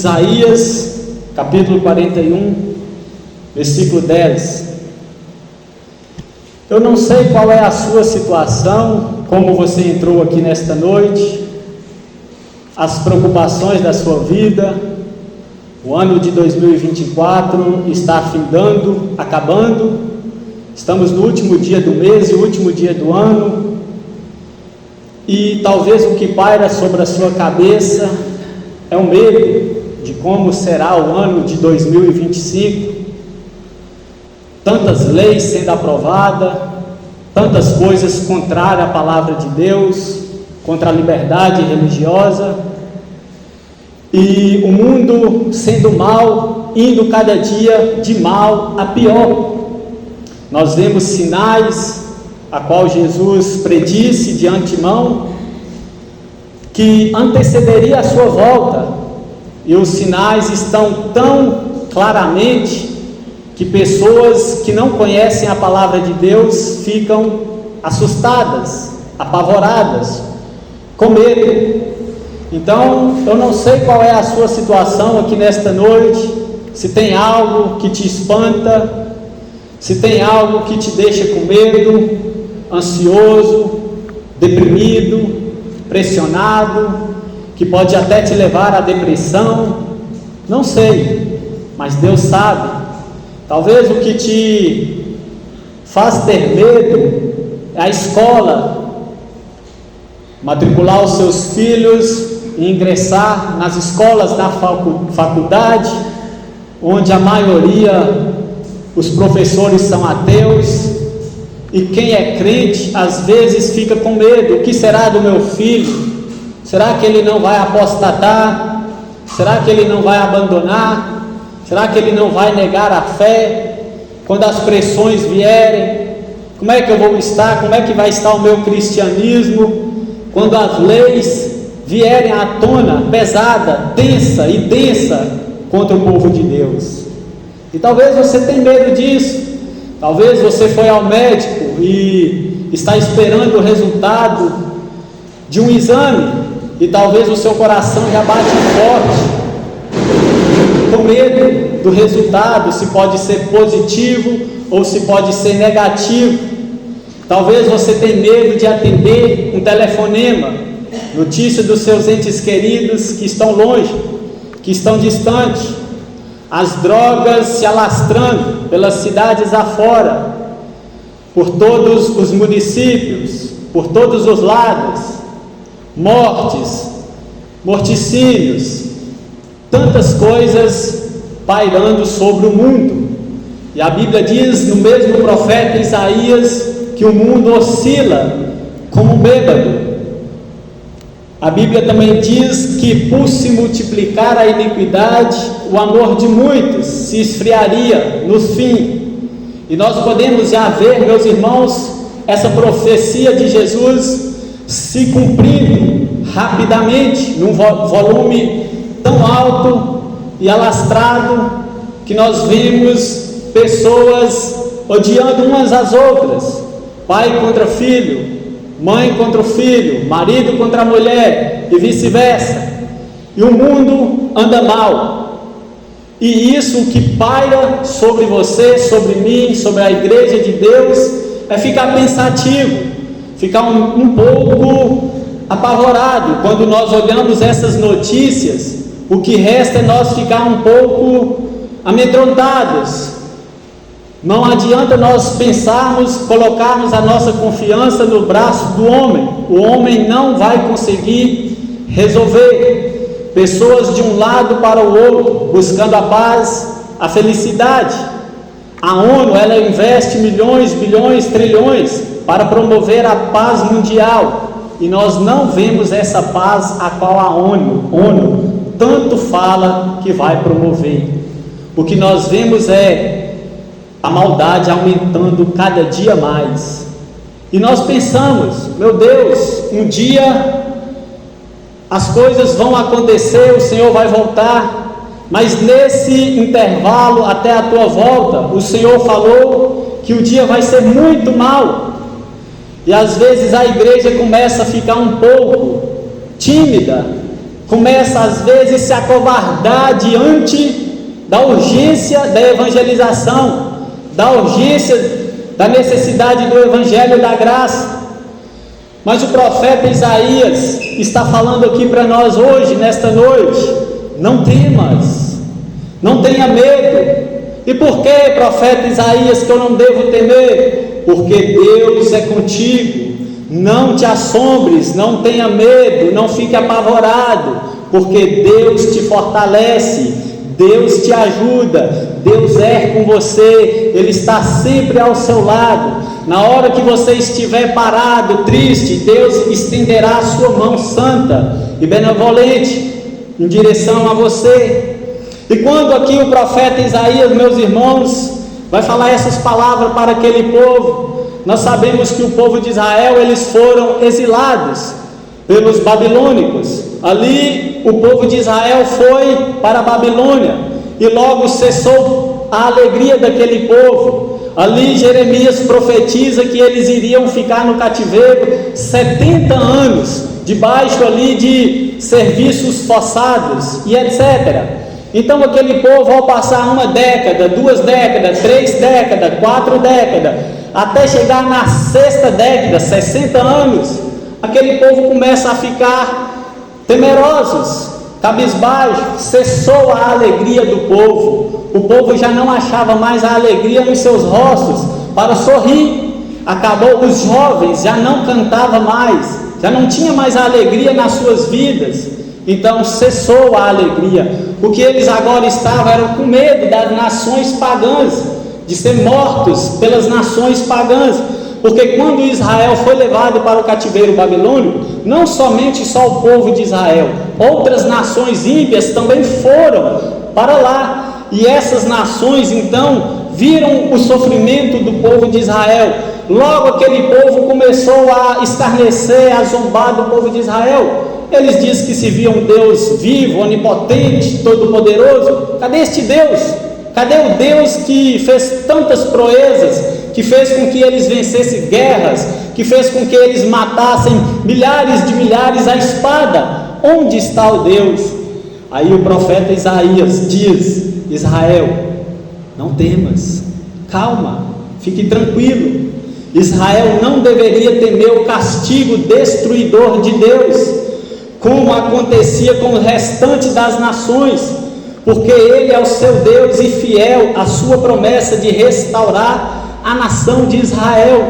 Isaías, capítulo 41, versículo 10. Eu não sei qual é a sua situação, como você entrou aqui nesta noite, as preocupações da sua vida. O ano de 2024 está findando, acabando. Estamos no último dia do mês e o último dia do ano. E talvez o que paira sobre a sua cabeça é o medo de como será o ano de 2025. Tantas leis sendo aprovadas, tantas coisas contrárias à palavra de Deus, contra a liberdade religiosa, e o mundo sendo mal, indo cada dia de mal a pior. Nós vemos sinais a qual Jesus predisse de antemão que antecederia a sua volta, e os sinais estão tão claramente que pessoas que não conhecem a palavra de Deus ficam assustadas, apavoradas, com medo. Então, eu não sei qual é a sua situação aqui nesta noite, se tem algo que te espanta, se tem algo que te deixa com medo, ansioso, deprimido, pressionado, que pode até te levar à depressão, não sei, mas Deus sabe. Talvez o que te faz ter medo é a escola, matricular os seus filhos e ingressar nas escolas da faculdade, onde a maioria, os professores são ateus, e quem é crente às vezes fica com medo. O que será do meu filho? Será que ele não vai apostatar? Será que ele não vai abandonar? Será que ele não vai negar a fé? Quando as pressões vierem, como é que eu vou estar? Como é que vai estar o meu cristianismo? Quando as leis vierem à tona, pesada, densa contra o povo de Deus. E talvez você tenha medo disso. Talvez você foi ao médico e está esperando o resultado de um exame, e talvez o seu coração já bate forte, com medo do resultado, se pode ser positivo ou se pode ser negativo. Talvez você tenha medo de atender um telefonema, notícia dos seus entes queridos que estão longe, que estão distantes, as drogas se alastrando pelas cidades afora, por todos os municípios, por todos os lados, mortes, morticínios, tantas coisas pairando sobre o mundo. E a Bíblia diz no mesmo profeta Isaías que o mundo oscila como bêbado. A Bíblia também diz que por se multiplicar a iniquidade, o amor de muitos se esfriaria no fim. E nós podemos já ver, meus irmãos, essa profecia de Jesus se cumprindo rapidamente, num volume tão alto e alastrado, que nós vemos pessoas odiando umas às outras, pai contra filho, mãe contra o filho, marido contra a mulher e vice-versa, e o mundo anda mal. E isso que paira sobre você, sobre mim, sobre a igreja de Deus, é ficar pensativo, ficar um pouco apavorado. Quando nós olhamos essas notícias, o que resta é nós ficar um pouco amedrontados. Não adianta nós pensarmos, colocarmos a nossa confiança no braço do homem. O homem não vai conseguir resolver. Pessoas de um lado para o outro, buscando a paz, a felicidade. A ONU, ela investe milhões, bilhões, trilhões para promover a paz mundial. E nós não vemos essa paz a qual a ONU tanto fala que vai promover. O que nós vemos é a maldade aumentando cada dia mais. E nós pensamos, meu Deus, um dia as coisas vão acontecer, o Senhor vai voltar, mas nesse intervalo até a tua volta, o Senhor falou que o dia vai ser muito mau. E às vezes a igreja começa a ficar um pouco tímida, começa às vezes a se acovardar diante da urgência da evangelização, da urgência da necessidade do evangelho da graça. Mas o profeta Isaías está falando aqui para nós hoje, nesta noite: não temas, não tenha medo. E por que, profeta Isaías, que eu não devo temer? Porque Deus é contigo. Não te assombres, não tenha medo, não fique apavorado, porque Deus te fortalece, Deus te ajuda, Deus é com você, Ele está sempre ao seu lado. Na hora que você estiver parado, triste, Deus estenderá a sua mão santa e benevolente em direção a você. E quando aqui o profeta Isaías, meus irmãos, vai falar essas palavras para aquele povo, nós sabemos que o povo de Israel, eles foram exilados pelos babilônicos. Ali o povo de Israel foi para a Babilônia e logo cessou a alegria daquele povo. Ali Jeremias profetiza que eles iriam ficar no cativeiro 70 anos, debaixo ali de serviços forçados e etc. Então aquele povo, ao passar 1 década, 2 décadas, 3 décadas, 4 décadas, até chegar na 6ª década, 60 anos, aquele povo começa a ficar temerosos, cabisbaixo, cessou a alegria do povo. O povo já não achava mais a alegria nos seus rostos para sorrir. Acabou, os jovens já não cantavam mais, já não tinha mais a alegria nas suas vidas. Então cessou a alegria. O que eles agora estavam era com medo das nações pagãs, de ser mortos pelas nações pagãs. Porque quando Israel foi levado para o cativeiro babilônico, não somente só o povo de Israel, outras nações ímpias também foram para lá. E essas nações então viram o sofrimento do povo de Israel. Logo aquele povo começou a escarnecer, a zombar do povo de Israel. Eles dizem que se viam um Deus vivo, onipotente, todo-poderoso. Cadê este Deus? Cadê o Deus que fez tantas proezas, que fez com que eles vencessem guerras, que fez com que eles matassem milhares de milhares à espada? Onde está o Deus? Aí o profeta Isaías diz: Israel, não temas, calma, fique tranquilo. Israel não deveria temer o castigo destruidor de Deus, como acontecia com o restante das nações, porque Ele é o seu Deus e fiel à sua promessa de restaurar a nação de Israel.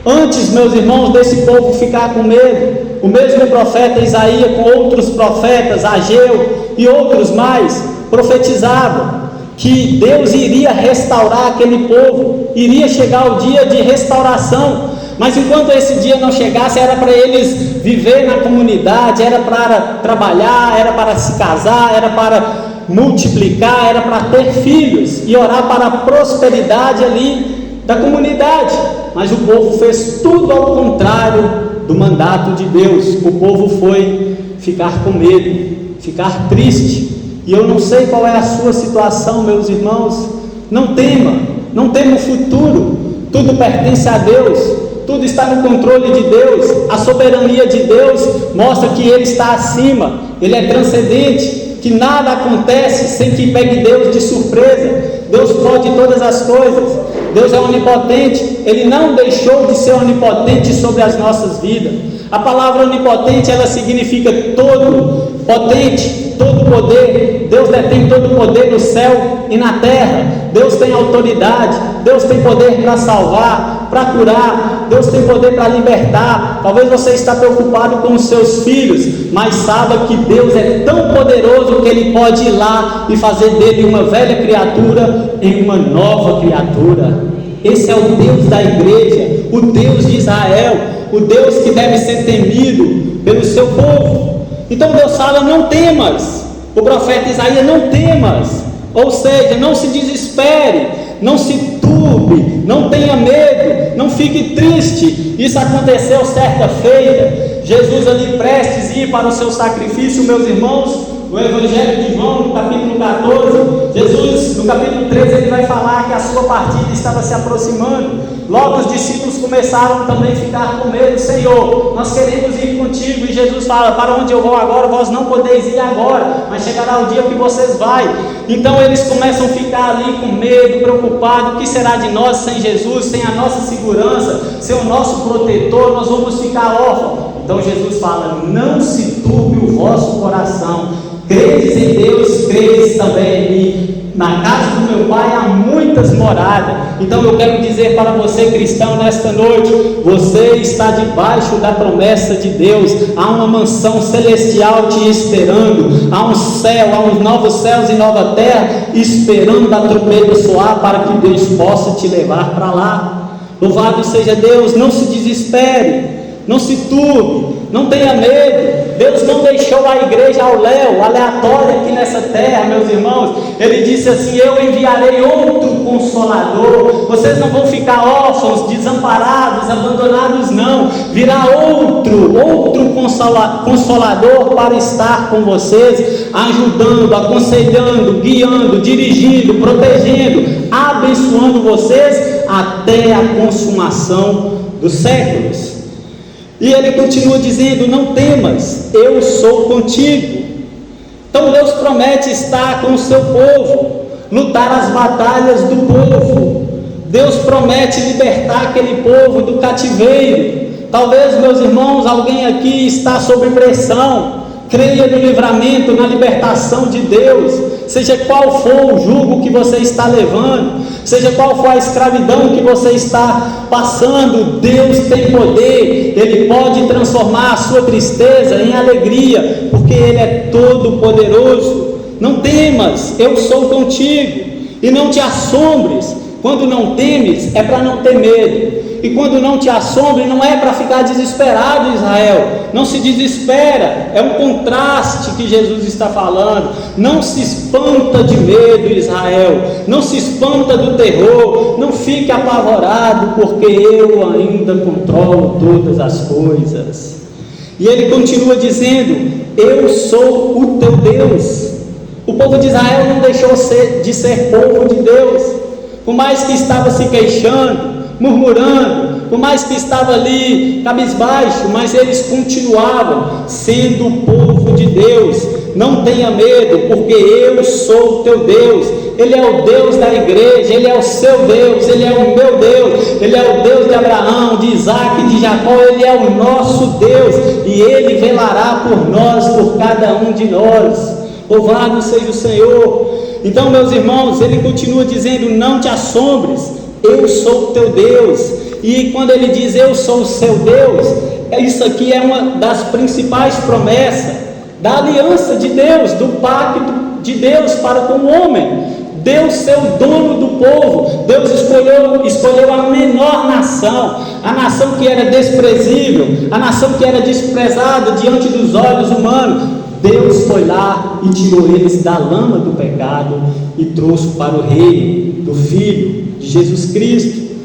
Antes, meus irmãos, desse povo ficar com medo, o mesmo profeta Isaías, com outros profetas, Ageu e outros mais, profetizavam que Deus iria restaurar aquele povo, iria chegar o dia de restauração. Mas enquanto esse dia não chegasse, era para eles viver na comunidade, era para trabalhar, era para se casar, era para multiplicar, era para ter filhos e orar para a prosperidade ali da comunidade. Mas o povo fez tudo ao contrário do mandato de Deus. O povo foi ficar com medo, ficar triste. E eu não sei qual é a sua situação, meus irmãos. Não tema, não tema o futuro. Tudo pertence a Deus, tudo está no controle de Deus. A soberania de Deus mostra que Ele está acima, Ele é transcendente, que nada acontece sem que pegue Deus de surpresa. Deus pode todas as coisas, Deus é onipotente, Ele não deixou de ser onipotente sobre as nossas vidas. A palavra onipotente, ela significa todo, potente, todo poder. Deus detém todo o poder no céu e na terra. Deus tem autoridade, Deus tem poder para salvar, para curar, Deus tem poder para libertar. Talvez você está preocupado com os seus filhos, mas saiba que Deus é tão poderoso que Ele pode ir lá e fazer dele uma velha criatura em uma nova criatura. Esse é o Deus da igreja, o Deus de Israel, o Deus que deve ser temido pelo seu povo. Então Deus fala: não temas. O profeta Isaías: não temas. Ou seja, não se desespere, não se turbe, não tenha medo, não fique triste. Isso aconteceu certa feita, Jesus ali prestes a ir para o seu sacrifício, meus irmãos. No Evangelho de João, no capítulo 14, Jesus, no capítulo 13, ele vai falar que a sua partida estava se aproximando. Logo os discípulos começaram também a ficar com medo. Senhor, nós queremos ir contigo. E Jesus fala: para onde eu vou agora, vós não podeis ir agora, mas chegará o dia que vocês vão. Então eles começam a ficar ali com medo, preocupados. O que será de nós sem Jesus, sem a nossa segurança, sem o nosso protetor? Nós vamos ficar órfãos. Então Jesus fala: não se turbe o vosso coração, credes em Deus, credes também em mim. Na casa do meu Pai há muitas moradas. Então eu quero dizer para você, cristão, nesta noite: você está debaixo da promessa de Deus. Há uma mansão celestial te esperando. Há um céu, há uns novos céus e nova terra esperando a trombeta soar para que Deus possa te levar para lá. Louvado seja Deus. Não se desespere, não se turbe, não tenha medo. Deus não deixou a igreja ao léu, aleatória aqui nessa terra, meus irmãos. Ele disse assim: eu enviarei outro Consolador. Vocês não vão ficar órfãos, desamparados, abandonados, não. Virá outro Consolador para estar com vocês, ajudando, aconselhando, guiando, dirigindo, protegendo, abençoando vocês até a consumação dos séculos. E ele continua dizendo: não temas, eu sou contigo. Então Deus promete estar com o seu povo, lutar as batalhas do povo. Deus promete libertar aquele povo do cativeiro. Talvez, meus irmãos, alguém aqui está sob pressão. Creia no livramento, na libertação de Deus. Seja qual for o jugo que você está levando, seja qual for a escravidão que você está passando, Deus tem poder. Ele pode transformar a sua tristeza em alegria, porque Ele é todo poderoso. Não temas, eu sou contigo. E não te assombres. Quando não temes, é para não ter medo. E quando não te assombre, não é para ficar desesperado, Israel. Não se desespera. É um contraste que Jesus está falando. Não se espanta de medo, Israel. Não se espanta do terror. Não fique apavorado, porque eu ainda controlo todas as coisas. E ele continua dizendo: eu sou o teu Deus. O povo de Israel não deixou de ser povo de Deus. Por mais que estava se queixando, murmurando, por mais que estava ali cabisbaixo, mas eles continuavam sendo o povo de Deus. Não tenha medo, porque eu sou o teu Deus. Ele é o Deus da igreja, Ele é o seu Deus, Ele é o meu Deus, Ele é o Deus de Abraão, de Isaac, de Jacó. Ele é o nosso Deus, e Ele velará por nós, por cada um de nós. Louvado seja o Senhor. Então, meus irmãos, ele continua dizendo: não te assombres, eu sou o teu Deus. E quando ele diz eu sou o seu Deus, isso aqui é uma das principais promessas da aliança de Deus, do pacto de Deus para com o homem. Deus ser o dono do povo. Deus escolheu a menor nação, a nação que era desprezível, a nação que era desprezada diante dos olhos humanos. Deus foi lá e tirou eles da lama do pecado e trouxe para o reino do Filho de Jesus Cristo.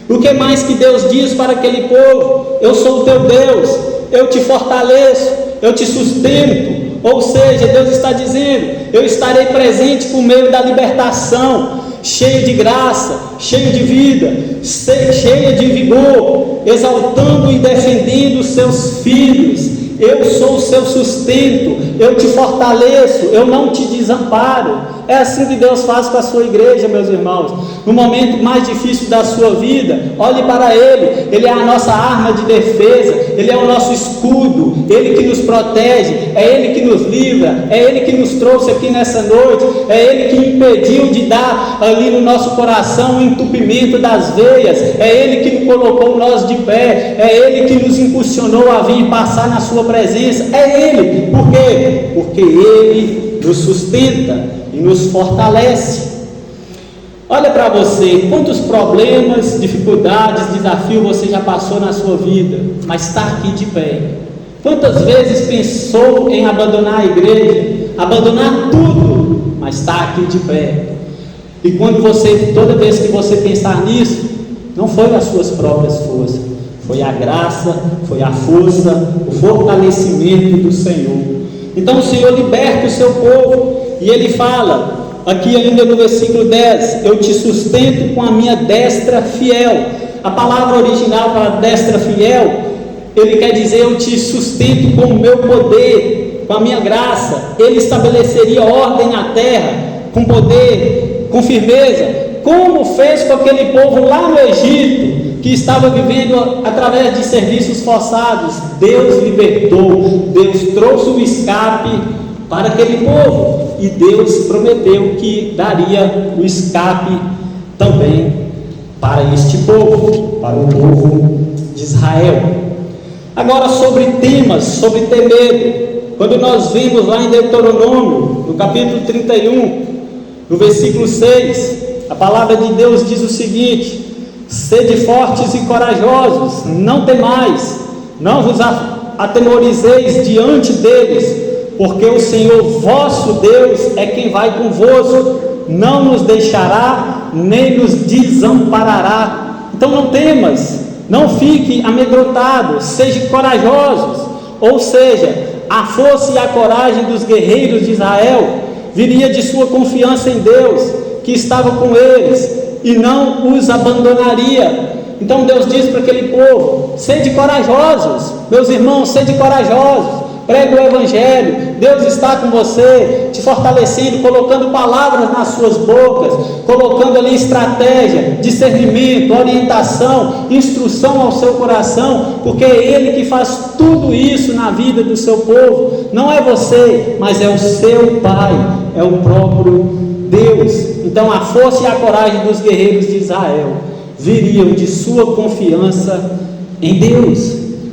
O que mais que Deus diz para aquele povo? Eu sou o teu Deus, eu te fortaleço, eu te sustento. Ou seja, Deus está dizendo: eu estarei presente por meio da libertação, cheio de graça, cheio de vida, cheia de vigor, exaltando e defendendo os seus filhos. Eu sou o seu sustento, eu te fortaleço, eu não te desamparo. É assim que Deus faz com a sua igreja, meus irmãos. No momento mais difícil da sua vida, olhe para Ele. Ele é a nossa arma de defesa, Ele é o nosso escudo, Ele que nos protege, é Ele que nos livra, é Ele que nos trouxe aqui nessa noite, é Ele que impediu de dar ali no nosso coração o entupimento das veias, é Ele que nos colocou nós de pé, é Ele que nos impulsionou a vir passar na sua presença. É Ele. Por quê? Porque Ele nos sustenta e nos fortalece. Olha para você, quantos problemas, dificuldades, desafios você já passou na sua vida, mas está aqui de pé. Quantas vezes pensou em abandonar a igreja, abandonar tudo, mas está aqui de pé. E quando toda vez que você pensar nisso, não foi as suas próprias forças, foi a graça, foi a força, o fortalecimento do Senhor. Então o Senhor liberta o seu povo, e Ele fala: aqui ainda no versículo 10, eu te sustento com a minha destra fiel. A palavra original para destra fiel, ele quer dizer eu te sustento com o meu poder, com a minha graça. Ele estabeleceria ordem na terra, com poder, com firmeza, como fez com aquele povo lá no Egito, que estava vivendo através de serviços forçados. Deus libertou, Deus trouxe o escape para aquele povo, e Deus prometeu que daria o escape também para este povo, para o povo de Israel. Agora, sobre temas, sobre ter medo, quando nós vimos lá em Deuteronômio, no capítulo 31, no versículo 6, a palavra de Deus diz o seguinte: sede fortes e corajosos, não temais, não vos atemorizeis diante deles, porque o Senhor vosso Deus é quem vai convosco, não nos deixará, nem nos desamparará. Então não temas, não fique amedrontado, sejam corajosos. Ou seja, a força e a coragem dos guerreiros de Israel viria de sua confiança em Deus, que estava com eles e não os abandonaria. Então Deus diz para aquele povo: sede corajosos, meus irmãos, sede corajosos, pregue o Evangelho, Deus está com você, te fortalecendo, colocando palavras nas suas bocas, colocando ali estratégia, discernimento, orientação, instrução ao seu coração, porque é Ele que faz tudo isso na vida do seu povo. Não é você, mas é o seu Pai, é o próprio Deus. Então a força e a coragem dos guerreiros de Israel viriam de sua confiança em Deus.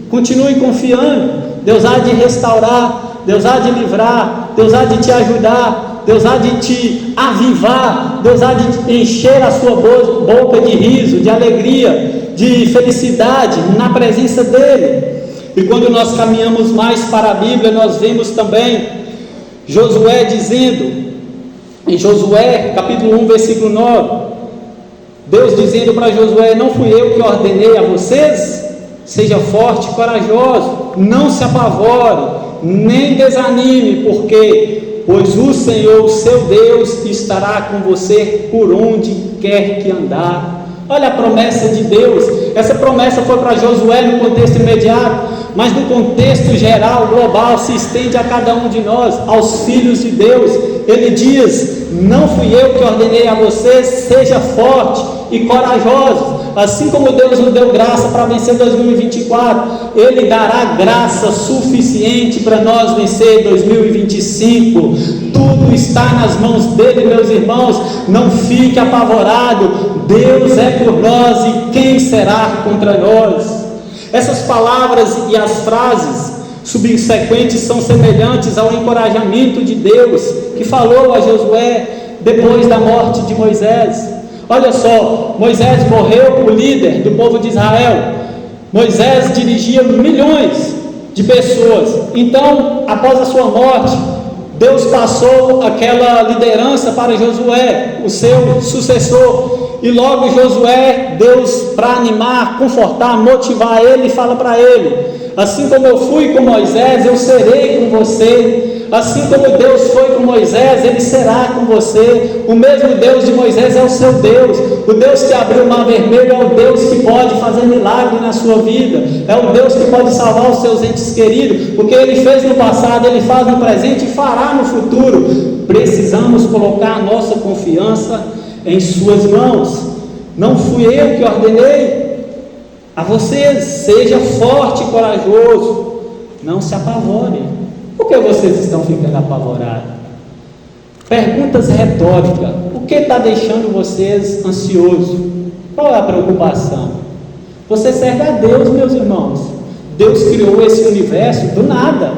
Continue confiando, Deus há de restaurar, Deus há de livrar, Deus há de te ajudar, Deus há de te avivar, Deus há de encher a sua boca de riso, de alegria, de felicidade na presença dEle. E quando nós caminhamos mais para a Bíblia, nós vemos também Josué dizendo, em Josué capítulo 1 versículo 9, Deus dizendo para Josué: não fui eu que ordenei a vocês? Seja forte e corajoso, não se apavore, nem desanime, pois o Senhor, seu Deus, estará com você por onde quer que andar. Olha a promessa de Deus. Essa promessa foi para Josué no contexto imediato, mas no contexto geral, global, se estende a cada um de nós, aos filhos de Deus. Ele diz: não fui eu que ordenei a vocês, seja forte e corajoso. Assim como Deus nos deu graça para vencer 2024, Ele dará graça suficiente para nós vencer 2025. Tudo está nas mãos dEle, meus irmãos. Não fique apavorado. Deus é por nós, e quem será contra nós? Essas palavras e as frases subsequentes são semelhantes ao encorajamento de Deus que falou a Josué depois da morte de Moisés. Olha só, Moisés morreu, o líder do povo de Israel. Moisés dirigia milhões de pessoas. Então, após a sua morte, Deus passou aquela liderança para Josué, o seu sucessor. E logo Josué, Deus, para animar, confortar, motivar ele, fala para ele: assim como eu fui com Moisés, eu serei com você. Assim como Deus foi com Moisés, Ele será com você. O mesmo Deus de Moisés é o seu Deus. O Deus que abriu o mar vermelho é o Deus que pode fazer milagre na sua vida. É o Deus que pode salvar os seus entes queridos. Porque Ele fez no passado, Ele faz no presente e fará no futuro. Precisamos colocar nossa confiança em suas mãos. Não fui eu que ordenei a vocês: seja forte e corajoso, não se apavorem. Por que vocês estão ficando apavorados? Perguntas retóricas. O que está deixando vocês ansiosos? Qual é a preocupação? Você serve a Deus, meus irmãos. Deus criou esse universo do nada,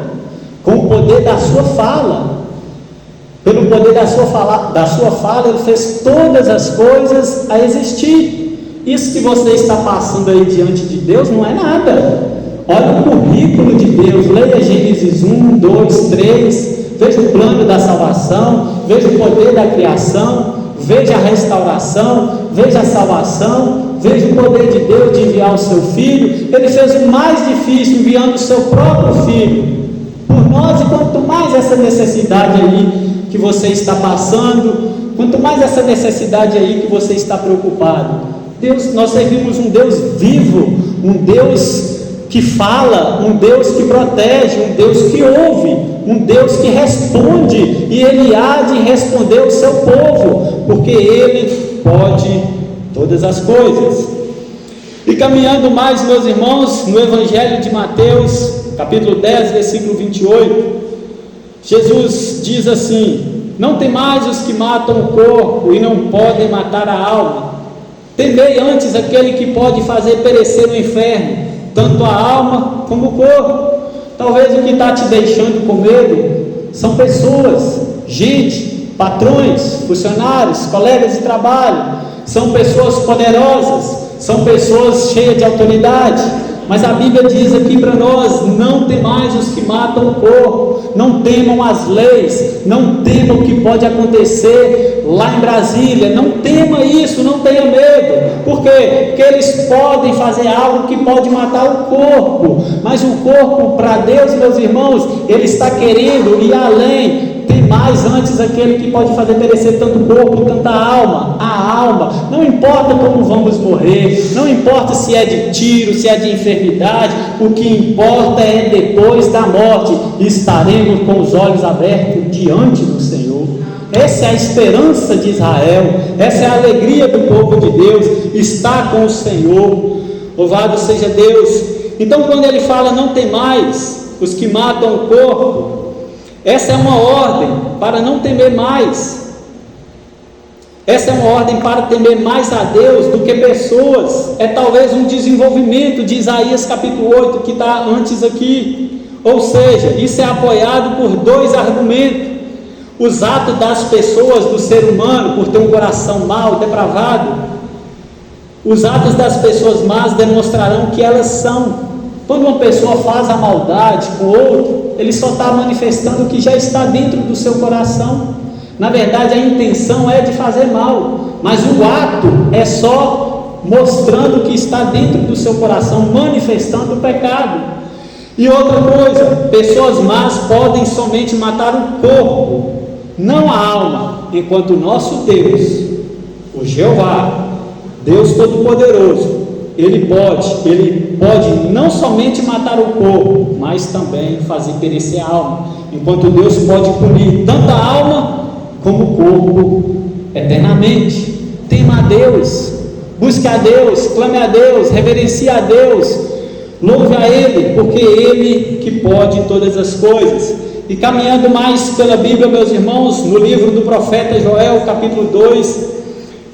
com o poder da sua fala. Pelo poder da sua fala, Ele fez todas as coisas a existir. Isso que você está passando aí diante de Deus não é nada. Olha o currículo de Deus, leia Gênesis 1, 2, 3, veja o plano da salvação, veja o poder da criação, veja a restauração, veja a salvação, veja o poder de Deus de enviar o seu Filho. Ele fez o mais difícil, enviando o seu próprio Filho por nós. E quanto mais essa necessidade aí que você está passando, quanto mais essa necessidade aí que você está preocupado. Deus, nós servimos um Deus vivo, um Deus que fala, um Deus que protege, um Deus que ouve, um Deus que responde, e Ele há de responder ao seu povo, porque Ele pode todas as coisas. E caminhando mais, meus irmãos, no Evangelho de Mateus, capítulo 10, versículo 28, Jesus diz assim: não temais os que matam o corpo e não podem matar a alma, temei antes aquele que pode fazer perecer no inferno tanto a alma como o corpo. Talvez o que está te deixando com medo são pessoas, gente, patrões, funcionários, colegas de trabalho, são pessoas poderosas, são pessoas cheias de autoridade, mas a Bíblia diz aqui para nós: não temais os que matam o corpo, não temam as leis, não temam o que pode acontecer lá em Brasília, não tema isso, não tenha medo. Por quê? Porque eles podem fazer algo que pode matar o corpo, mas o corpo, para Deus, meus irmãos, Ele está querendo ir além. Tem mais antes aquele que pode fazer perecer tanto o corpo, tanta alma. A alma, não importa como vamos morrer, não importa se é de tiro, se é de enfermidade, o que importa é depois da morte, estaremos com os olhos abertos diante do Senhor. Essa é a esperança de Israel, essa é a alegria do povo de Deus, está com o Senhor. Louvado seja Deus. Então, quando ele fala não temais os que matam o corpo, essa é uma ordem para não temer mais. Essa é uma ordem para temer mais a Deus do que pessoas. É talvez um desenvolvimento de Isaías capítulo 8 que está antes aqui. Ou seja, isso é apoiado por dois argumentos. Os atos das pessoas, do ser humano, por ter um coração mau, depravado, os atos das pessoas más demonstrarão que elas são. Quando uma pessoa faz a maldade com o outro, ele só está manifestando o que já está dentro do seu coração. Na verdade, a intenção é de fazer mal, mas o ato é só mostrando o que está dentro do seu coração, manifestando o pecado. E outra coisa, pessoas más podem somente matar o corpo, não a alma, enquanto o nosso Deus, o Jeová, Deus Todo-Poderoso, Ele pode não somente matar o corpo, mas também fazer perecer a alma, enquanto Deus pode punir tanto a alma como o corpo eternamente. Tema a Deus, busque a Deus, clame a Deus, reverencie a Deus, louve a Ele, porque Ele que pode todas as coisas. E caminhando mais pela Bíblia, meus irmãos, no livro do profeta Joel, capítulo 2,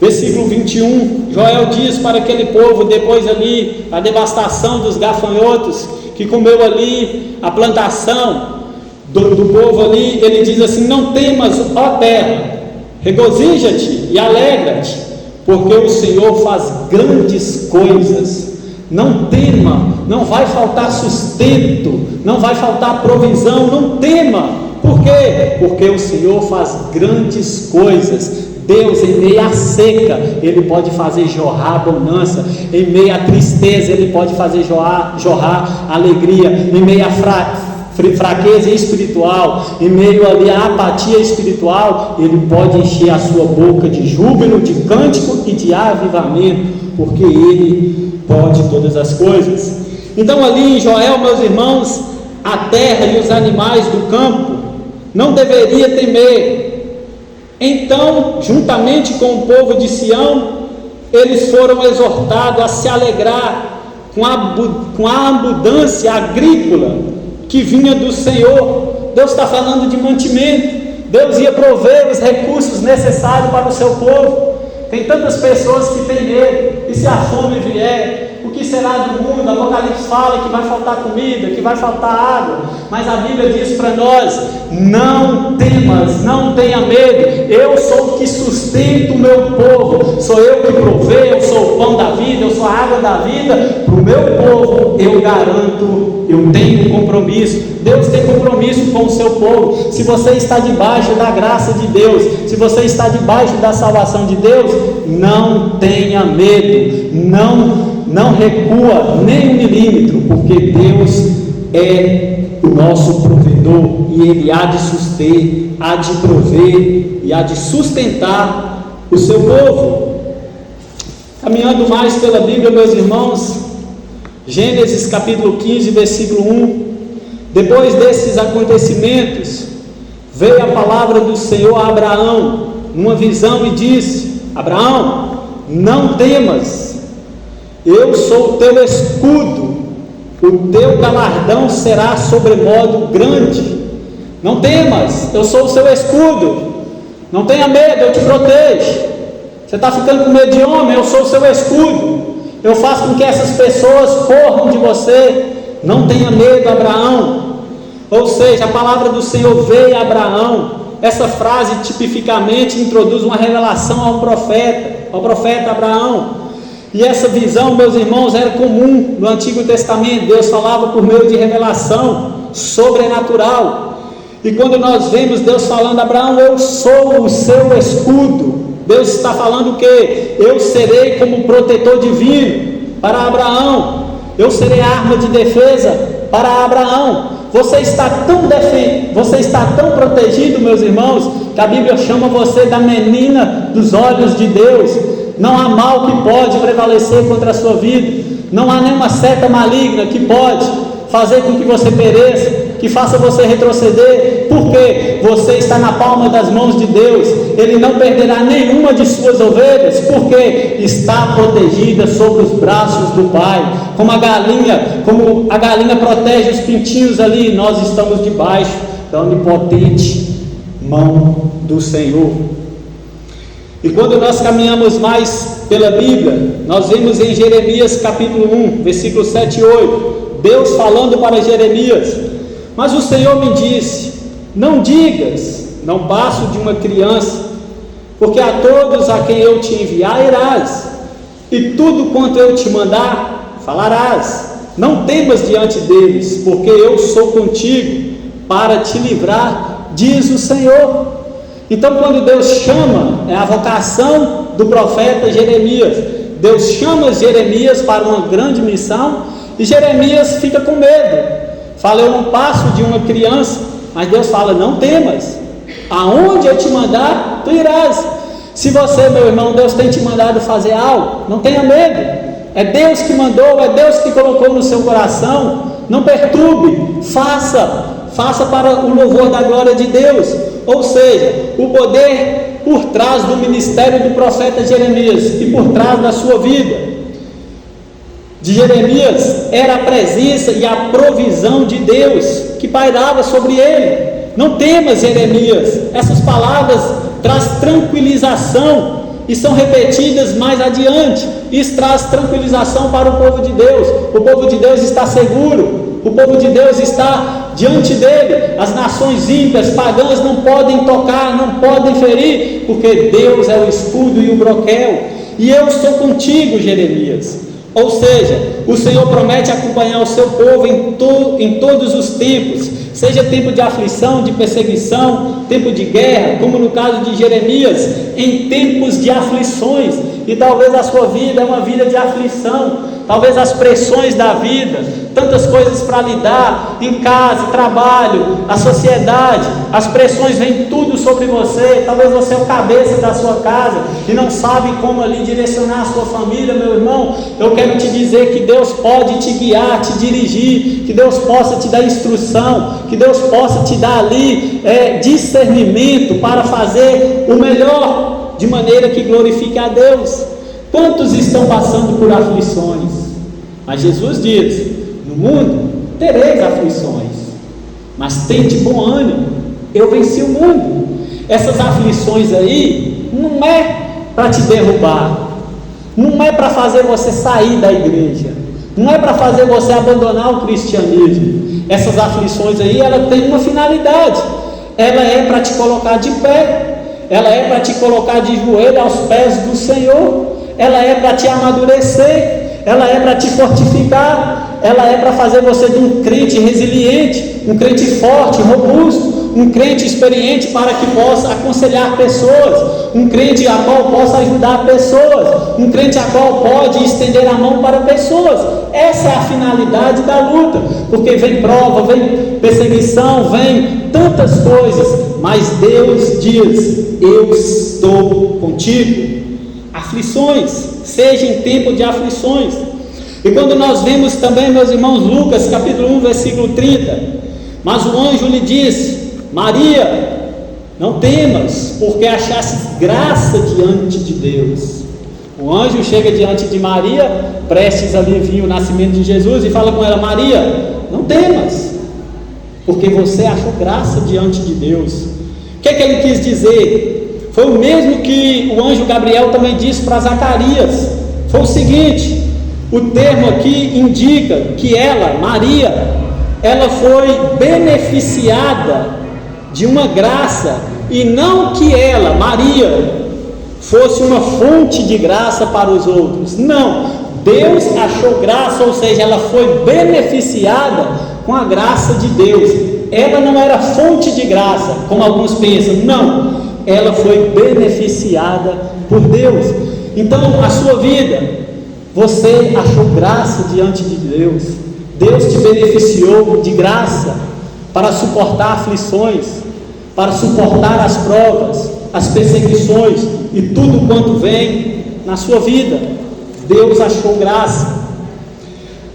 versículo 21, Joel diz para aquele povo, depois ali, a devastação dos gafanhotos, que comeu ali a plantação do povo ali, ele diz assim: não temas, ó terra, regozija-te e alegra-te, porque o Senhor faz grandes coisas. Não tema, não vai faltar sustento, não vai faltar provisão, não tema. Por quê? Porque o Senhor faz grandes coisas. Deus, em meio à seca, Ele pode fazer jorrar abundância. Em meio à tristeza, Ele pode fazer jorrar alegria. Em meio à fraqueza espiritual, em meio ali à apatia espiritual, Ele pode encher a sua boca de júbilo, de cântico e de avivamento, porque Ele pode todas as coisas. Então ali em Joel, meus irmãos, a terra e os animais do campo não deveria temer. Então, juntamente com o povo de Sião, eles foram exortados a se alegrar com a abundância agrícola que vinha do Senhor. Deus está falando de mantimento. Deus ia prover os recursos necessários para o seu povo. Tem tantas pessoas que têm medo, e se a fome vier, o que será do mundo? Apocalipse fala que vai faltar comida, que vai faltar água, mas a Bíblia diz para nós: não temas, não tenha medo, eu sou o que sustento o meu povo, sou eu que provei, eu sou o pão da vida, eu sou a água da vida. Para o meu povo eu garanto, eu tenho um compromisso. Deus tem compromisso com o seu povo. Se você está debaixo da graça de Deus, se você está debaixo da salvação de Deus, não tenha medo, não recua nem um milímetro, porque Deus é o nosso provedor, e Ele há de suster, há de prover e há de sustentar o seu povo. Caminhando mais pela Bíblia, meus irmãos, Gênesis capítulo 15, versículo 1. Depois desses acontecimentos, veio a palavra do Senhor a Abraão, numa visão, e disse: Abraão, não temas, eu sou o teu escudo, o teu galardão será sobremodo grande. Não temas, eu sou o seu escudo, não tenha medo, eu te protejo. Você está ficando com medo de homem? Eu sou o seu escudo, eu faço com que essas pessoas corram de você. Não tenha medo, Abraão. Ou seja, a palavra do Senhor veio a Abraão. Essa frase tipificamente introduz uma revelação ao profeta Abraão. E essa visão, meus irmãos, era comum no Antigo Testamento. Deus falava por meio de revelação sobrenatural. E quando nós vemos Deus falando: Abraão, eu sou o seu escudo, Deus está falando o quê? Eu serei como protetor divino para Abraão, eu serei arma de defesa para Abraão. Você está tão protegido, meus irmãos, que a Bíblia chama você da menina dos olhos de Deus. Não há mal que pode prevalecer contra a sua vida, não há nenhuma seta maligna que pode fazer com que você pereça, que faça você retroceder, porque você está na palma das mãos de Deus. Ele não perderá nenhuma de suas ovelhas, porque está protegida sobre os braços do Pai. Como a galinha protege os pintinhos ali, nós estamos debaixo da onipotente mão do Senhor. E quando nós caminhamos mais pela Bíblia, nós vemos em Jeremias capítulo 1, versículos 7 e 8, Deus falando para Jeremias: mas o Senhor me disse, não digas, não passo de uma criança, porque a todos a quem eu te enviar irás, e tudo quanto eu te mandar falarás. Não temas diante deles, porque eu sou contigo para te livrar, diz o Senhor. Então, quando Deus chama, é a vocação do profeta Jeremias. Deus chama Jeremias para uma grande missão, e Jeremias fica com medo. Fala: eu não passo de uma criança. Mas Deus fala: não temas, aonde eu te mandar, tu irás. Se você, meu irmão, Deus tem te mandado fazer algo, não tenha medo. É Deus que mandou, é Deus que colocou no seu coração. Não perturbe, faça para o louvor da glória de Deus. Ou seja, o poder por trás do ministério do profeta Jeremias e por trás da sua vida de Jeremias era a presença e a provisão de Deus que pairava sobre ele. Não temas, Jeremias. Essas palavras traz tranquilização e são repetidas mais adiante. Isso traz tranquilização para o povo de Deus. O povo de Deus está seguro, o povo de Deus está diante dele. As nações ímpias, pagãs, não podem tocar, não podem ferir, porque Deus é o escudo e o broquel. E eu estou contigo, Jeremias. Ou seja, o Senhor promete acompanhar o seu povo em todos os tempos, seja tempo de aflição, de perseguição, tempo de guerra, como no caso de Jeremias, em tempos de aflições. E talvez a sua vida é uma vida de aflição, talvez as pressões da vida, tantas coisas para lidar, em casa, trabalho, a sociedade, as pressões vêm tudo sobre você. Talvez você é o cabeça da sua casa e não sabe como ali direcionar a sua família. Meu irmão, eu quero te dizer que Deus pode te guiar, te dirigir, que Deus possa te dar instrução, que Deus possa te dar ali discernimento para fazer o melhor, de maneira que glorifique a Deus. Quantos estão passando por aflições? Mas Jesus diz: no mundo tereis aflições, mas tende bom ânimo, eu venci o mundo. Essas aflições aí não é para te derrubar, não é para fazer você sair da igreja, não é para fazer você abandonar o cristianismo. Essas aflições aí, ela tem uma finalidade, ela é para te colocar de pé, ela é para te colocar de joelho aos pés do Senhor, ela é para te amadurecer, ela é para te fortificar, ela é para fazer você de um crente resiliente, um crente forte, robusto, um crente experiente para que possa aconselhar pessoas, um crente a qual possa ajudar pessoas, um crente a qual pode estender a mão para pessoas. Essa é a finalidade da luta, porque vem prova, vem perseguição, vem tantas coisas, mas Deus diz: eu estou contigo. Aflições, seja em tempo de aflições. E quando nós vemos também, meus irmãos, Lucas capítulo 1, versículo 30, mas o anjo lhe disse: Maria, não temas, porque achastes graça diante de Deus. O anjo chega diante de Maria, prestes ali vir o nascimento de Jesus, e fala com ela: Maria, não temas, porque você achou graça diante de Deus. O que é que ele quis dizer? Foi o mesmo que o anjo Gabriel também disse para Zacarias. Foi o seguinte: o termo aqui indica que ela, Maria, ela foi beneficiada de uma graça, e não que ela, Maria, fosse uma fonte de graça para os outros. Não, Deus achou graça, ou seja, ela foi beneficiada com a graça de Deus. Ela não era fonte de graça, como alguns pensam. Não, ela foi beneficiada por Deus. Então, a sua vida, você achou graça diante de Deus. Deus te beneficiou de graça para suportar aflições, para suportar as provas, as perseguições e tudo quanto vem na sua vida. Deus achou graça.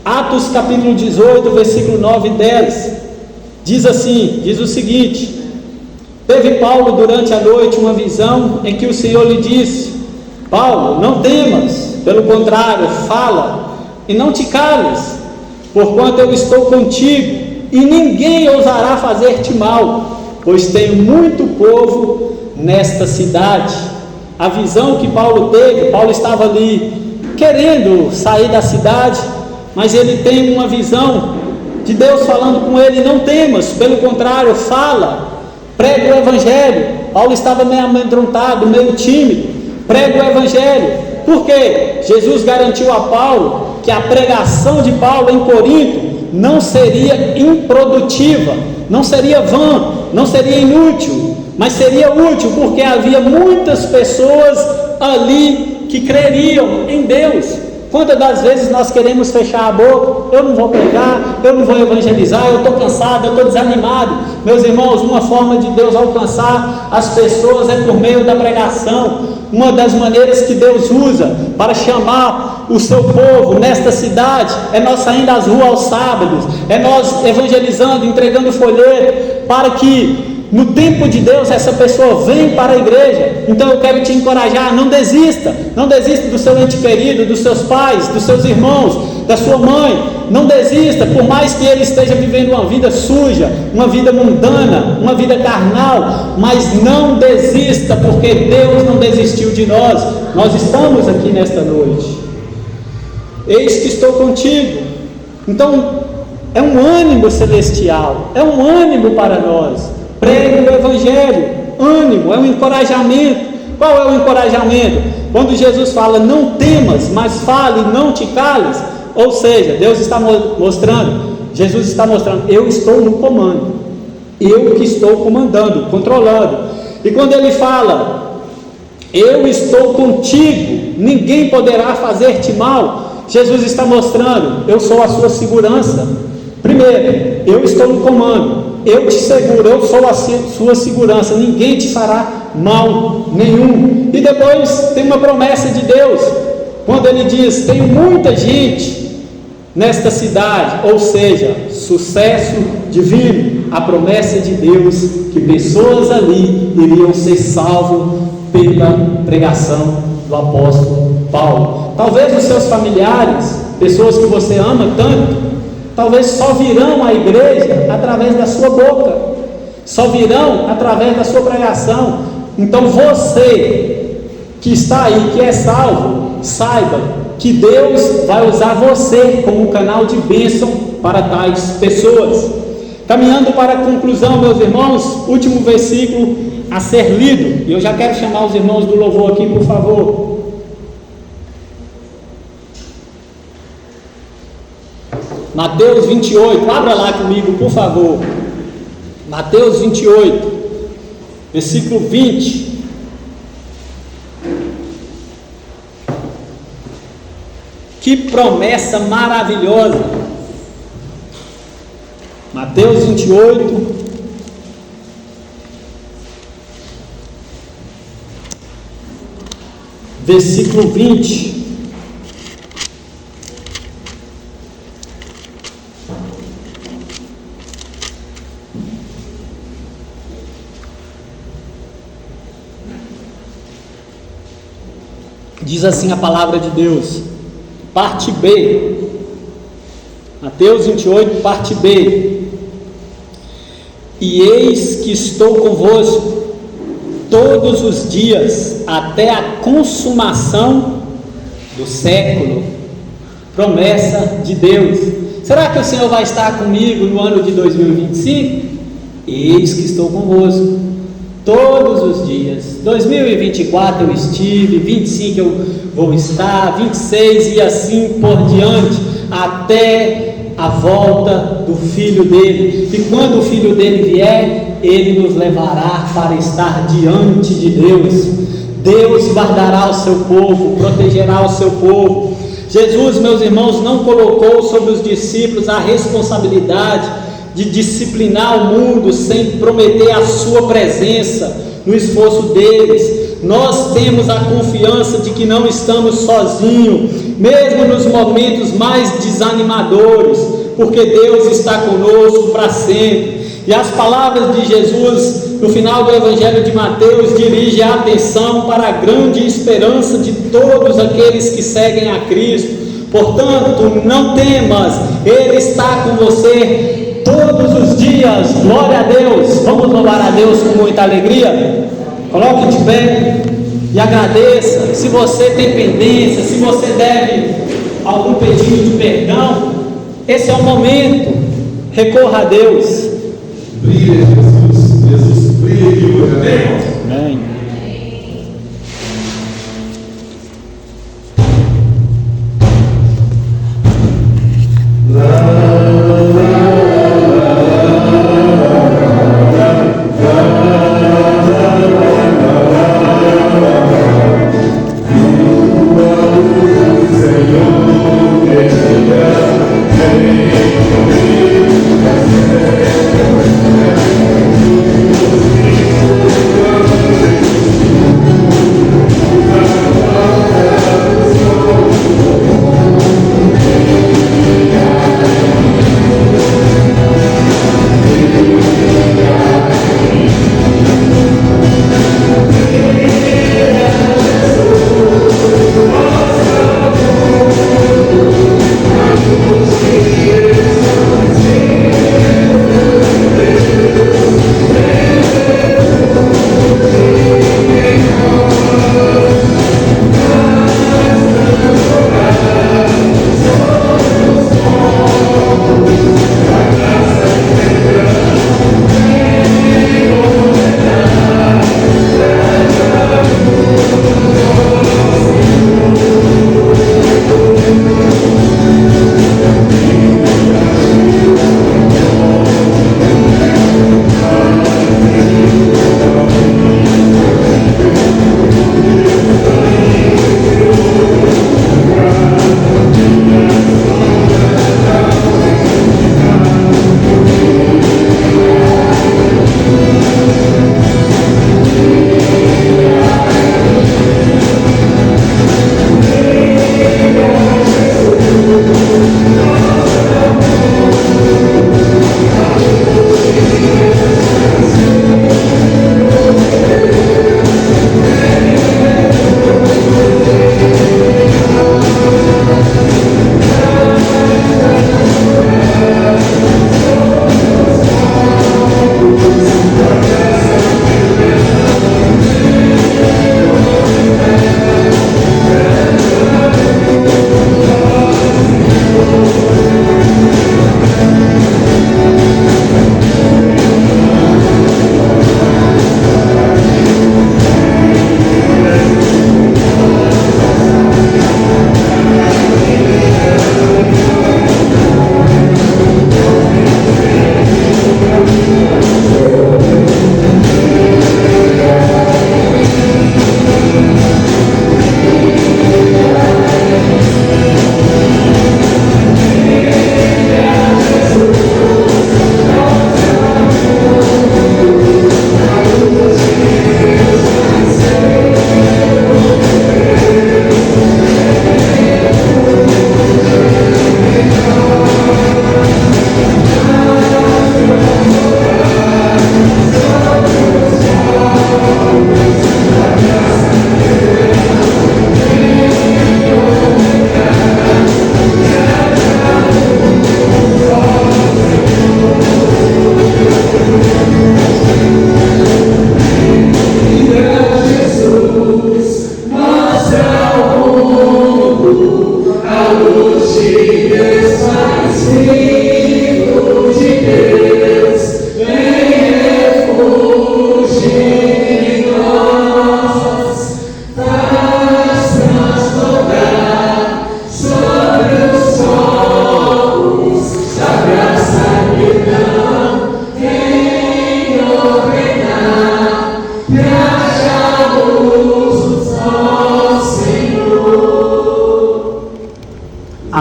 Atos capítulo 18, versículo 9 e 10 diz assim, diz o seguinte: teve Paulo durante a noite uma visão em que o Senhor lhe disse: Paulo, não temas, pelo contrário, fala e não te cales, porquanto eu estou contigo, e ninguém ousará fazer-te mal, pois tenho muito povo nesta cidade. A visão que Paulo teve, Paulo estava ali querendo sair da cidade, mas ele tem uma visão de Deus falando com ele: não temas, pelo contrário, fala, prega o evangelho. Paulo estava meio amedrontado, meio tímido. Prega o evangelho. Por quê? Jesus garantiu a Paulo que a pregação de Paulo em Corinto não seria improdutiva, não seria vã, não seria inútil, mas seria útil, porque havia muitas pessoas ali que creriam em Deus. Quantas das vezes nós queremos fechar a boca? Eu não vou pregar, eu não vou evangelizar, eu estou cansado, eu estou desanimado. Meus irmãos, uma forma de Deus alcançar as pessoas é por meio da pregação. Uma das maneiras que Deus usa para chamar o seu povo nesta cidade é nós saindo às ruas aos sábados, é nós evangelizando, entregando folheto, para que no tempo de Deus essa pessoa vem para a igreja. Então eu quero te encorajar: não desista do seu ente querido, dos seus pais, dos seus irmãos, da sua mãe. Não desista, por mais que ele esteja vivendo uma vida suja, uma vida mundana, uma vida carnal, mas não desista, porque Deus não desistiu de nós. Nós estamos aqui nesta noite. Eis que estou contigo. Então é um ânimo celestial, é um ânimo para nós. Pregue o evangelho, ânimo, é um encorajamento. Qual é o encorajamento? Quando Jesus fala: não temas, mas fale, não te cales. Ou seja, Deus está mostrando, Jesus está mostrando: eu estou no comando, eu que estou comandando, controlando. E quando ele fala: eu estou contigo, ninguém poderá fazer-te mal, Jesus está mostrando: eu sou a sua segurança. Primeiro, eu estou no comando, eu te seguro, eu sou a sua segurança, ninguém te fará mal nenhum. E depois tem uma promessa de Deus, quando ele diz: tem muita gente nesta cidade, ou seja, sucesso divino, a promessa de Deus, que pessoas ali iriam ser salvos pela pregação do apóstolo Paulo. Talvez os seus familiares, pessoas que você ama tanto, talvez só virão à igreja através da sua boca, só virão através da sua pregação. Então você que está aí, que é salvo, saiba que Deus vai usar você como canal de bênção para tais pessoas. Caminhando para a conclusão, meus irmãos, último versículo a ser lido, e eu já quero chamar os irmãos do louvor aqui, por favor. Mateus 28, abra lá comigo, por favor. Mateus 28, versículo 20. Que promessa maravilhosa! Mateus 28, versículo 20. Diz assim a palavra de Deus, parte B, Mateus 28, parte B. E eis que estou convosco todos os dias, até a consumação do século. Promessa de Deus. Será que o Senhor vai estar comigo no ano de 2025? Eis que estou convosco todos os dias. 2024 eu estive, 25 eu vou estar, 26 e assim por diante, até a volta do Filho dele. E quando o Filho dele vier, ele nos levará para estar diante de Deus. Deus guardará o seu povo, protegerá o seu povo. Jesus, meus irmãos, não colocou sobre os discípulos a responsabilidade de disciplinar o mundo sem prometer a sua presença no esforço deles. Nós temos a confiança de que não estamos sozinhos, mesmo nos momentos mais desanimadores, porque Deus está conosco para sempre. E as palavras de Jesus no final do Evangelho de Mateus dirigem a atenção para a grande esperança de todos aqueles que seguem a Cristo. Portanto, não temas, Ele está com você todos os dias. Glória a Deus. Vamos louvar a Deus com muita alegria. Coloque de pé e agradeça. Se você tem pendência, se você deve algum pedido de perdão, esse é o momento. Recorra a Deus. Brilha Jesus, Jesus brilha, amém? Amém. Senhor,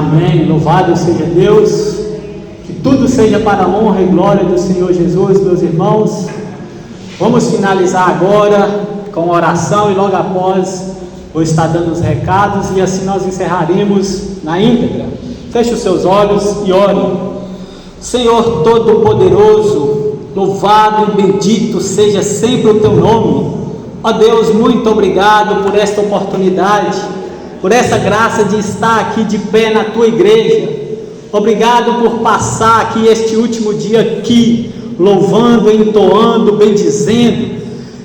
Amém. Louvado seja Deus. Que tudo seja para a honra e glória do Senhor Jesus, meus irmãos. Vamos finalizar agora com oração e logo após vou estar dando os recados e assim nós encerraremos na íntegra. Feche os seus olhos e ore. Senhor Todo-Poderoso, louvado e bendito seja sempre o Teu nome. Ó Deus, muito obrigado por esta oportunidade, por essa graça de estar aqui de pé na Tua igreja. Obrigado por passar aqui este último dia aqui, louvando, entoando, bendizendo,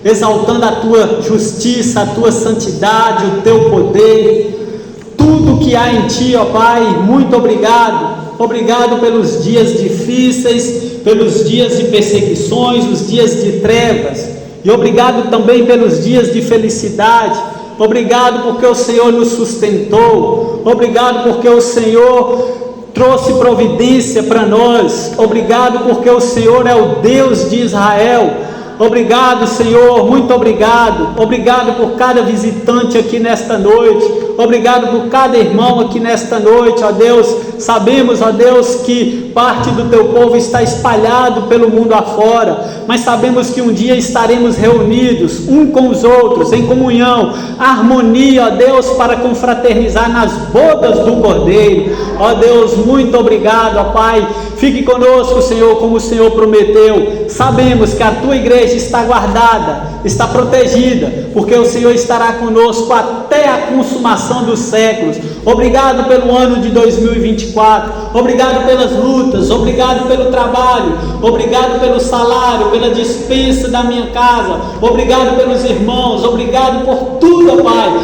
exaltando a Tua justiça, a Tua santidade, o Teu poder, tudo que há em Ti, ó Pai. Muito obrigado. Obrigado pelos dias difíceis, pelos dias de perseguições, os dias de trevas, e obrigado também pelos dias de felicidade. Obrigado porque o Senhor nos sustentou, obrigado porque o Senhor trouxe providência para nós, obrigado porque o Senhor é o Deus de Israel. Obrigado, Senhor, muito obrigado. Obrigado por cada visitante aqui nesta noite. Obrigado por cada irmão aqui nesta noite, ó Deus. Sabemos, ó Deus, que parte do Teu povo está espalhado pelo mundo afora, mas sabemos que um dia estaremos reunidos, um com os outros, em comunhão, harmonia, ó Deus, para confraternizar nas bodas do Cordeiro. Ó Deus, muito obrigado, ó Pai. Fique conosco, Senhor, como o Senhor prometeu. Sabemos que a Tua igreja está guardada, está protegida, porque o Senhor estará conosco até a consumação dos séculos. Obrigado pelo ano de 2024, obrigado pelas lutas, obrigado pelo trabalho, obrigado pelo salário, pela dispensa da minha casa, obrigado pelos irmãos, obrigado por tudo, ó Pai.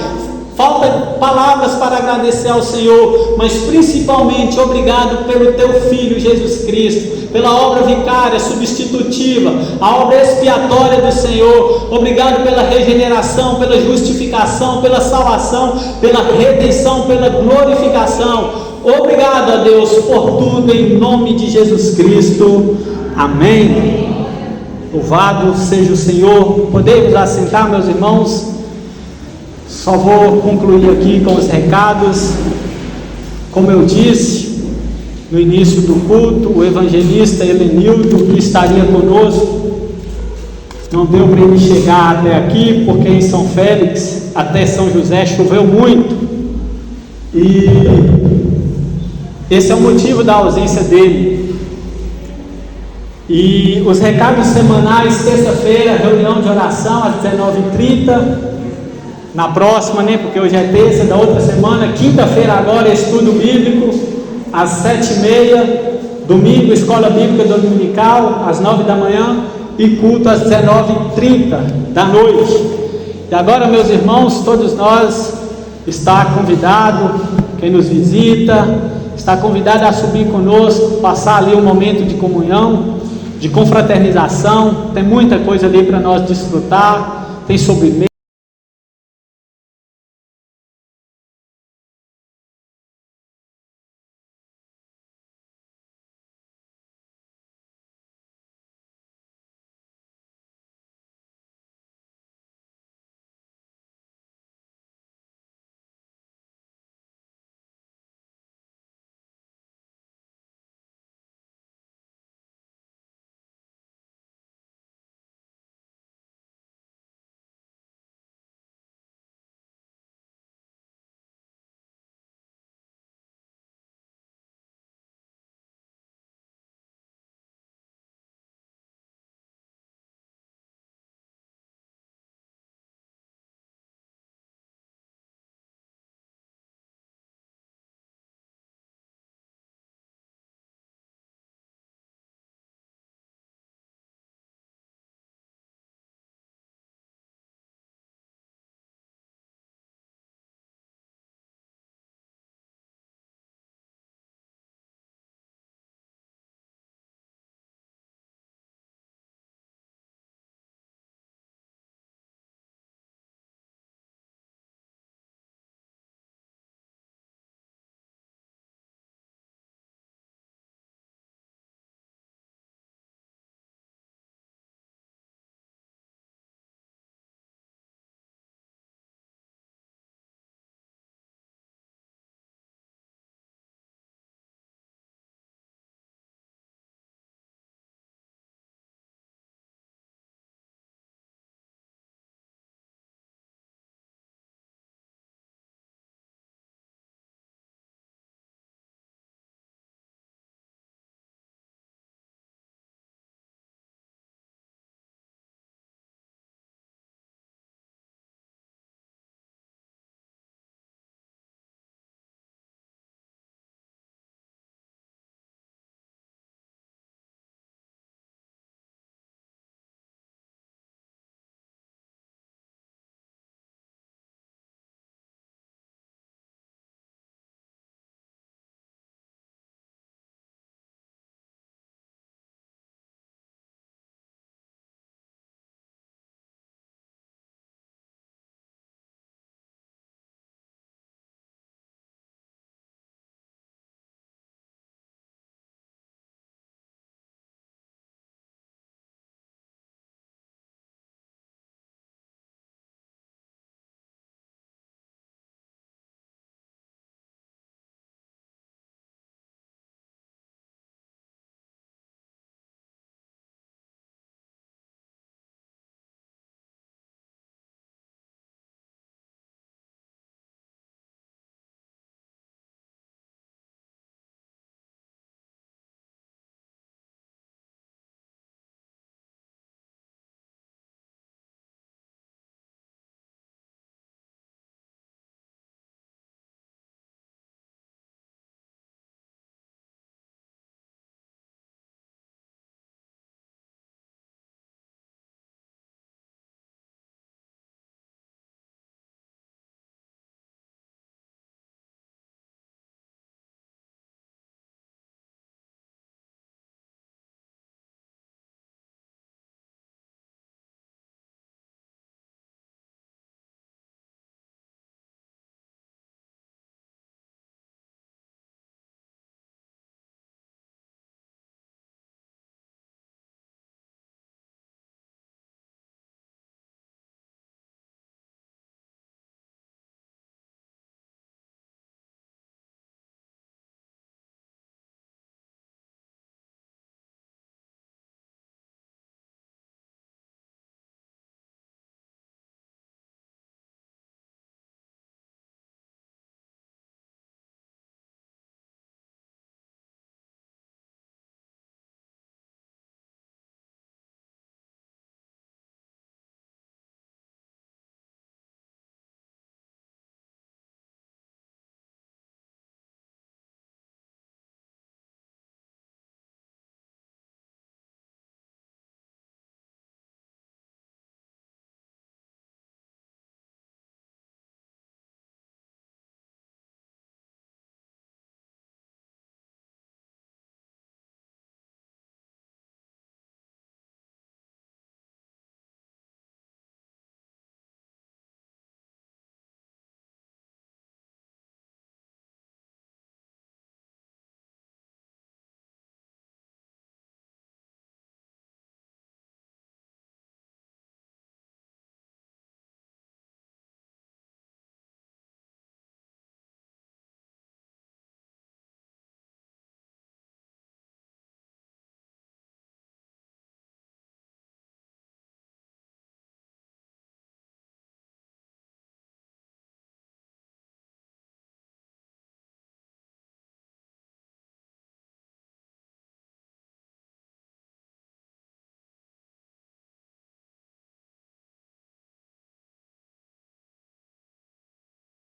Falta palavras para agradecer ao Senhor, mas principalmente obrigado pelo Teu Filho Jesus Cristo, pela obra vicária, substitutiva, a obra expiatória do Senhor. Obrigado pela regeneração, pela justificação, pela salvação, pela redenção, pela glorificação. Obrigado a Deus por tudo, em nome de Jesus Cristo. Amém. Louvado seja o Senhor. Podemos assentar, meus irmãos? Só vou concluir aqui com os recados. Como eu disse no início do culto, o evangelista Helenildo, que estaria conosco, não deu para ele chegar até aqui, porque em São Félix até São José choveu muito, e esse é o motivo da ausência dele. E os recados semanais: terça-feira, reunião de oração às 19h30. Na próxima, porque hoje é terça, da outra semana, quinta-feira agora, estudo bíblico, às 7h30, domingo, escola bíblica dominical, às 9 da manhã, e culto às 19h30 da noite. E agora, meus irmãos, todos nós, está convidado, quem nos visita, está convidado a subir conosco, passar ali um momento de comunhão, de confraternização. Tem muita coisa ali para nós desfrutar, tem sobremesa,